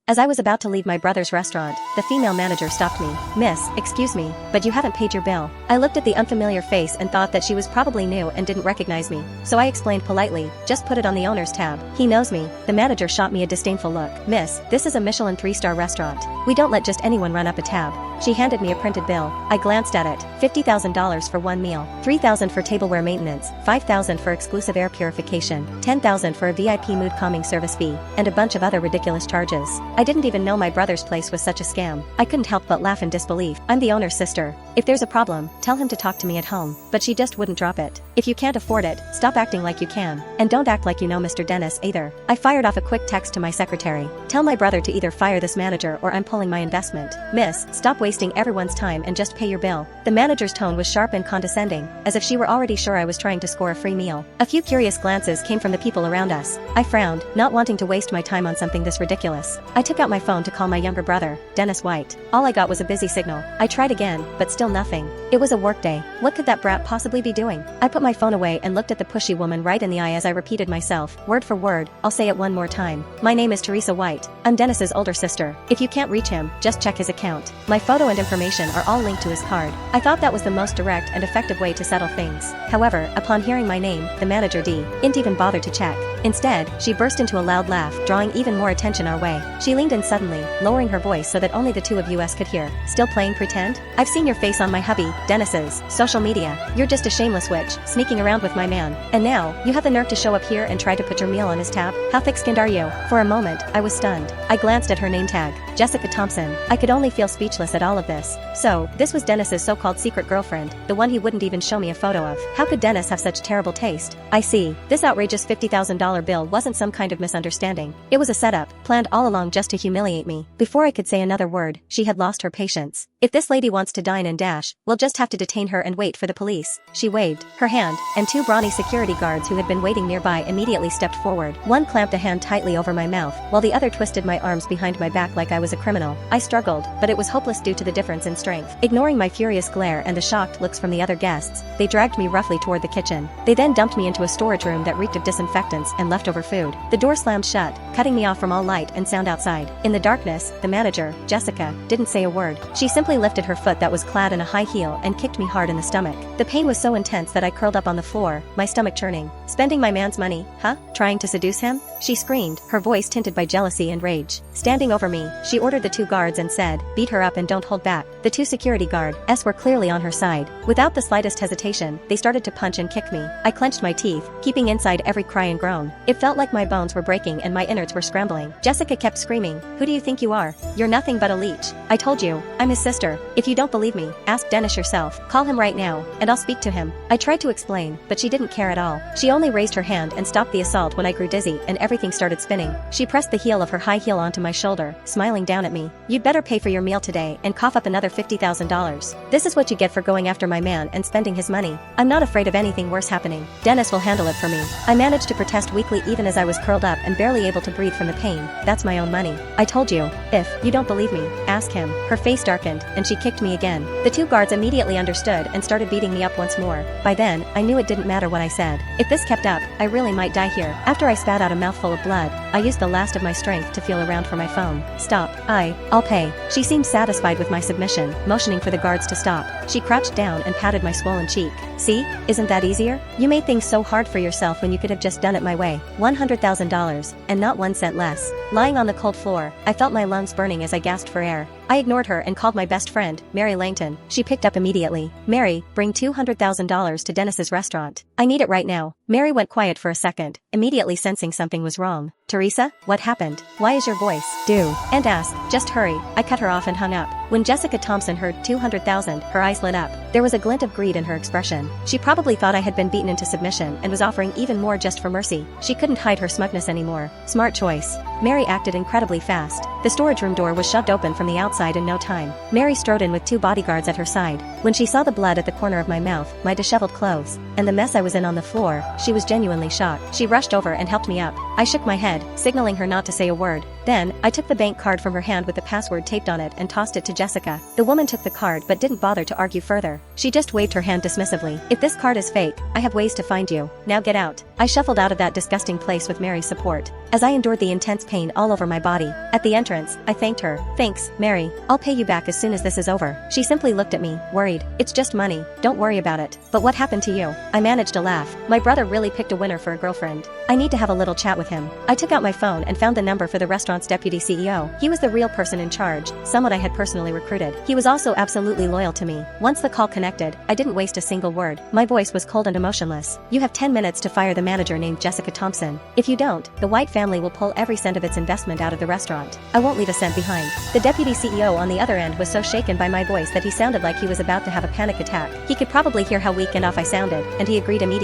As I was about to leave my brother's restaurant, the female manager stopped me. "Miss, excuse me, but you haven't paid your bill." I looked at the unfamiliar face and thought that she was probably new and didn't recognize me, so I explained politely, "Just put it on the owner's tab. He knows me." The manager shot me a disdainful look. "Miss, this is a Michelin 3-star restaurant. We don't let just anyone run up a tab." She handed me a printed bill. I glanced at it. $50,000 for one meal, $3,000 for tableware maintenance, $5,000 for exclusive air purification, $10,000 for a VIP mood calming service fee, and a bunch of other ridiculous charges. I didn't even know my brother's place was such a scam. I couldn't help but laugh in disbelief. "I'm the owner's sister. If there's a problem, tell him to talk to me at home." But she just wouldn't drop it. "If you can't afford it, stop acting like you can. And don't act like you know Mr. Dennis either." I fired off a quick text to my secretary. "Tell my brother to either fire this manager or I'm pulling my investment. Miss, stop wasting everyone's time and just pay your bill." The manager's tone was sharp and condescending, as if she were already sure I was trying to score a free meal. A few curious glances came from the people around us. I frowned, not wanting to waste my time on something this ridiculous. I took out my phone to call my younger brother, Dennis White. All I got was a busy signal. I tried again, but still nothing. It was a workday. What could that brat possibly be doing? I put my phone away and looked at the pushy woman right in the eye as I repeated myself, word for word. I'll say it one more time. "My name is Teresa White. I'm Dennis's older sister. If you can't reach him, just check his account. My photo and information are all linked to his card." I thought that was the most direct and effective way to settle things. However, upon hearing my name, the manager didn't even bother to check. Instead, she burst into a loud laugh, drawing even more attention our way. She leaned in suddenly, lowering her voice so that only the two of us could hear. "Still playing pretend? I've seen your face on my hubby, Dennis's, social media. You're just a shameless witch, sneaking around with my man. And now, you have the nerve to show up here and try to put your meal on his tab? How thick-skinned are you?" For a moment, I was stunned. I glanced at her name tag, Jessica Thompson. I could only feel speechless at all of this. So, this was Dennis's so-called secret girlfriend, the one he wouldn't even show me a photo of. How could Dennis have such terrible taste? I see. This outrageous $50,000 bill wasn't some kind of misunderstanding. It was a setup, planned all along just to humiliate me. Before I could say another word, she had lost her patience. "If this lady wants to dine and dash, we'll just have to detain her and wait for the police." She waved her hand, and two brawny security guards who had been waiting nearby immediately stepped forward. One clamped a hand tightly over my mouth, while the other twisted my arms behind my back like I was a criminal. I struggled, but it was hopeless due to the difference in strength. Ignoring my furious glare and the shocked looks from the other guests, they dragged me roughly toward the kitchen. They then dumped me into a storage room that reeked of disinfectants and leftover food. The door slammed shut, cutting me off from all light and sound outside. In the darkness, the manager, Jessica, didn't say a word. She simply lifted her foot that was clad in a high heel and kicked me hard in the stomach. The pain was so intense that I curled up on the floor, my stomach churning. "Spending my man's money, huh? Trying to seduce him?" she screamed, her voice tinted by jealousy and rage. Standing over me, she ordered the two guards and said, "Beat her up and don't hold back." The two security guards were clearly on her side. Without the slightest hesitation, they started to punch and kick me. I clenched my teeth, keeping inside every cry and groan. It felt like my bones were breaking and my innards were scrambling. Jessica kept screaming, "Who do you think you are? You're nothing but a leech. I told you, I'm his sister. If you don't believe me, ask Dennis yourself. Call him right now, and I'll speak to him." I tried to explain, but she didn't care at all. She only raised her hand and stopped the assault when I grew dizzy and everything started spinning. She pressed the heel of her high heel onto my shoulder, smiling down at me. "You'd better pay for your meal today and cough up another $50,000. This is what you get for going after my man and spending his money. I'm not afraid of anything worse happening. Dennis will handle it for me." I managed to protest weakly even as I was curled up and barely able to breathe from the pain. "That's my own money. I told you. If you don't believe me, ask him." Her face darkened, and she kicked me again. The two guards immediately understood and started beating me up once more. By then, I knew it didn't matter what I said. If this kept up, I really might die here. After I spat out a mouthful of blood, I used the last of my strength to feel around for my phone. "Stop. I'll pay." She seemed satisfied with my submission, motioning for the guards to stop. She crouched down and patted my swollen cheek. "See? Isn't that easier? You made things so hard for yourself when you could have just done it my way. $100,000, and not 1 cent less." Lying on the cold floor, I felt my lungs burning as I gasped for air. I ignored her and called my best friend, Mary Langton. She picked up immediately. "Mary, bring $200,000 to Dennis's restaurant. I need it right now." Mary went quiet for a second, immediately sensing something was wrong. "Teresa, what happened? Why is your voice due? And ask, just hurry." I cut her off and hung up. When Jessica Thompson heard 200,000, her eyes lit up. There was a glint of greed in her expression. She probably thought I had been beaten into submission and was offering even more just for mercy. She couldn't hide her smugness anymore. Smart choice. Mary acted incredibly fast. The storage room door was shoved open from the outside in no time. Mary strode in with two bodyguards at her side. When she saw the blood at the corner of my mouth, my disheveled clothes, and the mess I was in on the floor, she was genuinely shocked. She rushed over and helped me up. I shook my head, signaling her not to say a word. Then, I took the bank card from her hand with the password taped on it and tossed it to Jessica. The woman took the card but didn't bother to argue further. She just waved her hand dismissively. If this card is fake, I have ways to find you. Now get out. I shuffled out of that disgusting place with Mary's support. As I endured the intense pain all over my body, at the entrance, I thanked her. Thanks, Mary. I'll pay you back as soon as this is over. She simply looked at me, worried. It's just money. Don't worry about it. But what happened to you? I managed to laugh. My brother really picked a winner for a girlfriend. I need to have a little chat with him. I took out my phone and found the number for the restaurant's deputy CEO. He was the real person in charge, someone I had personally recruited. He was also absolutely loyal to me. Once the call connected, I didn't waste a single word. My voice was cold and emotionless. You have 10 minutes to fire the manager named Jessica Thompson. If you don't, the White family will pull every cent of its investment out of the restaurant. I won't leave a cent behind. The deputy CEO on the other end was so shaken by my voice that he sounded like he was about to have a panic attack. He could probably hear how weak and off I sounded, and he agreed immediately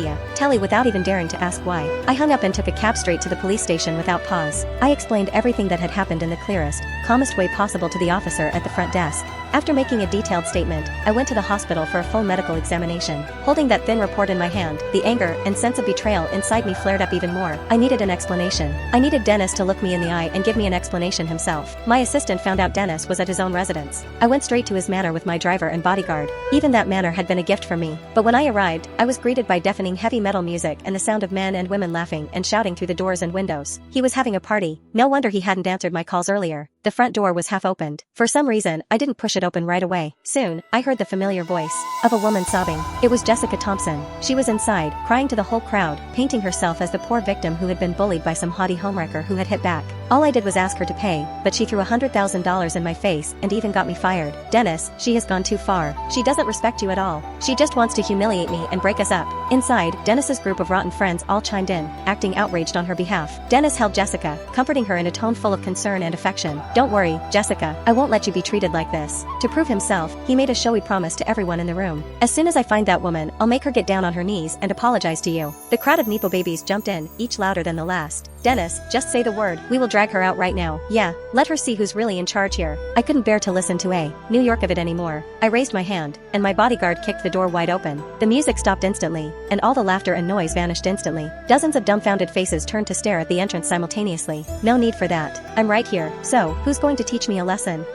without even daring to ask why. I hung up and took a cab straight to the police station without pause. I explained everything that had happened in the clearest, calmest way possible to the officer at the front desk. After making a detailed statement, I went to the hospital for a full medical examination. Holding that thin report in my hand, the anger and sense of betrayal inside me flared up even more. I needed an explanation. I needed Dennis to look me in the eye and give me an explanation himself. My assistant found out Dennis was at his own residence. I went straight to his manor with my driver and bodyguard. Even that manor had been a gift for me. But when I arrived, I was greeted by deafening heavy metal music and the sound of men and women laughing and shouting through the doors and windows. He was having a party. No wonder he hadn't answered my calls earlier. The front door was half opened. For some reason, I didn't push it open right away. Soon, I heard the familiar voice of a woman sobbing. It was Jessica Thompson. She was inside, crying to the whole crowd, painting herself as the poor victim who had been bullied by some haughty homewrecker who had hit back. All I did was ask her to pay, but she threw $100,000 in my face and even got me fired. Dennis, she has gone too far. She doesn't respect you at all. She just wants to humiliate me and break us up. Inside, Dennis's group of rotten friends all chimed in, acting outraged on her behalf. Dennis held Jessica, comforting her in a tone full of concern and affection. Don't worry, Jessica, I won't let you be treated like this. To prove himself, he made a showy promise to everyone in the room. As soon as I find that woman, I'll make her get down on her knees and apologize to you. The crowd of Nepo babies jumped in, each louder than the last. Dennis, just say the word. We will drag her out right now. Yeah, let her see who's really in charge here. I couldn't bear to listen to New York of it anymore. I raised my hand, and my bodyguard kicked the door wide open. The music stopped instantly, and all the laughter and noise vanished instantly. Dozens of dumbfounded faces turned to stare at the entrance simultaneously. No need for that. I'm right here. So, who's going to teach me a lesson?